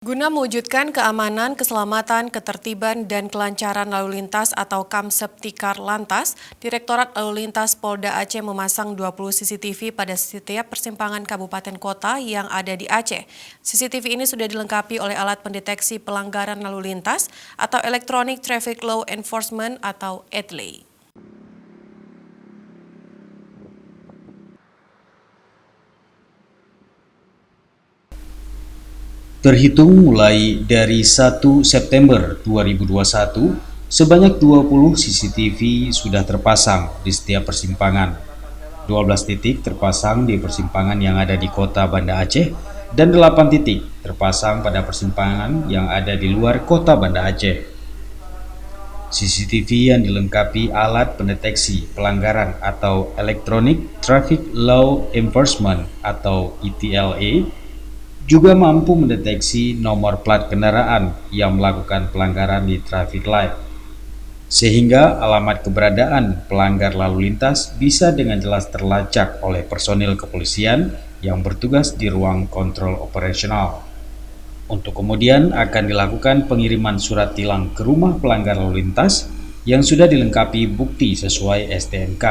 Guna mewujudkan keamanan, keselamatan, ketertiban, dan kelancaran lalu lintas atau Kamseptikar Lantas, Direktorat Lalu Lintas Polda Aceh memasang 20 CCTV pada setiap persimpangan kabupaten kota yang ada di Aceh. CCTV ini sudah dilengkapi oleh alat pendeteksi pelanggaran lalu lintas atau Electronic Traffic Law Enforcement atau ETLE. Terhitung mulai dari 1 September 2021, sebanyak 20 CCTV sudah terpasang di setiap persimpangan. 12 titik terpasang di persimpangan yang ada di kota Banda Aceh dan 8 titik terpasang pada persimpangan yang ada di luar kota Banda Aceh. CCTV yang dilengkapi alat pendeteksi pelanggaran atau Electronic Traffic Law Enforcement atau ETLA juga mampu mendeteksi nomor plat kendaraan yang melakukan pelanggaran di traffic light, sehingga alamat keberadaan pelanggar lalu lintas bisa dengan jelas terlacak oleh personil kepolisian yang bertugas di ruang kontrol operasional. Untuk kemudian akan dilakukan pengiriman surat tilang ke rumah pelanggar lalu lintas yang sudah dilengkapi bukti sesuai STNK,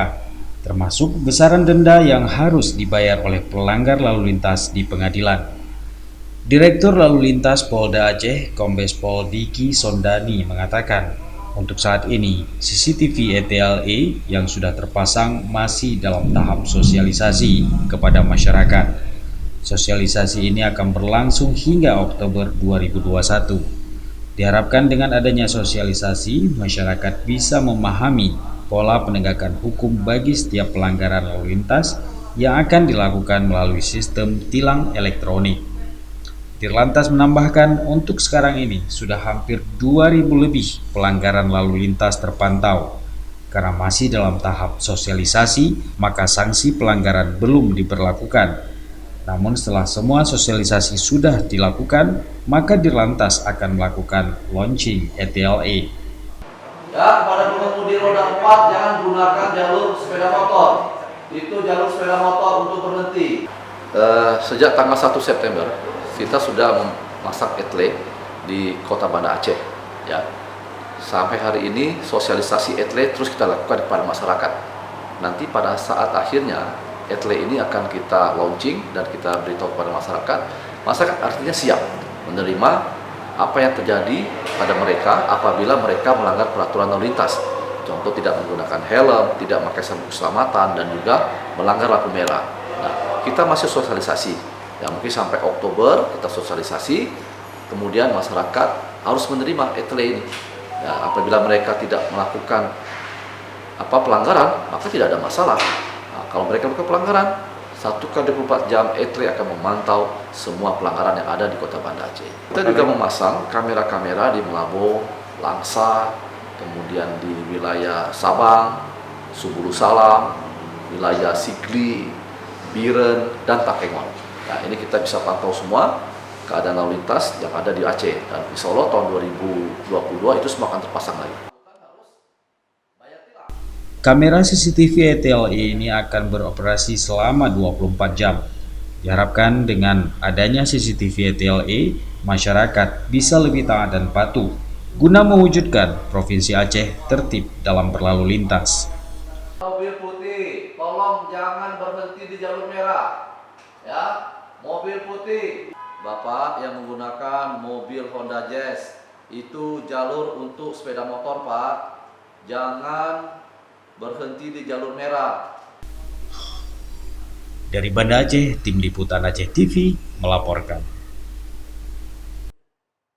termasuk besaran denda yang harus dibayar oleh pelanggar lalu lintas di pengadilan. Direktur Lalu Lintas Polda Aceh, Kombes Pol Diki Sondani mengatakan, untuk saat ini CCTV ETLA yang sudah terpasang masih dalam tahap sosialisasi kepada masyarakat. Sosialisasi ini akan berlangsung hingga Oktober 2021. Diharapkan dengan adanya sosialisasi, masyarakat bisa memahami pola penegakan hukum bagi setiap pelanggaran lalu lintas yang akan dilakukan melalui sistem tilang elektronik. Dirlantas menambahkan untuk sekarang ini sudah hampir 2.000 lebih pelanggaran lalu lintas terpantau. Karena masih dalam tahap sosialisasi, maka sanksi pelanggaran belum diberlakukan. Namun setelah semua sosialisasi sudah dilakukan, maka Dirlantas akan melakukan launching ETLA. Ya, kepada pengemudi roda 4 jangan gunakan jalur sepeda motor. Itu jalur sepeda motor untuk berhenti. Sejak tanggal 1 September kita sudah memasang ETLE di kota Banda Aceh, ya. Sampai hari ini sosialisasi ETLE terus kita lakukan kepada masyarakat. Nanti pada saat akhirnya ETLE ini akan kita launching dan kita beritahu kepada masyarakat. Masyarakat artinya siap menerima apa yang terjadi pada mereka apabila mereka melanggar peraturan lalu lintas. Contoh tidak menggunakan helm, tidak memakai sabuk keselamatan, dan juga melanggar lampu merah. Nah, kita masih sosialisasi. Ya, mungkin sampai Oktober kita sosialisasi, kemudian masyarakat harus menerima ETLE ini. Ya, apabila mereka tidak melakukan pelanggaran, maka tidak ada masalah. Nah, kalau mereka melakukan pelanggaran, 1x24 jam ETLE akan memantau semua pelanggaran yang ada di kota Banda Aceh. Kita juga memasang kamera-kamera di Melabo, Langsa, kemudian di wilayah Sabang, Subulu Salam, wilayah Sigli, Biren, dan Takengon. Nah, ini kita bisa pantau semua keadaan lalu lintas yang ada di Aceh, dan insya Allah tahun 2022 itu semua akan terpasang lagi. Kamera CCTV ETLA ini akan beroperasi selama 24 jam. Diharapkan dengan adanya CCTV ETLA, masyarakat bisa lebih taat dan patuh guna mewujudkan Provinsi Aceh tertib dalam berlalu lintas. Mobil putih, tolong jangan berhenti di jalur merah. Ya, mobil putih. Bapak yang menggunakan mobil Honda Jazz, itu jalur untuk sepeda motor, Pak. Jangan berhenti di jalur merah. Dari Banda Aceh, Tim Liputan Aceh TV melaporkan.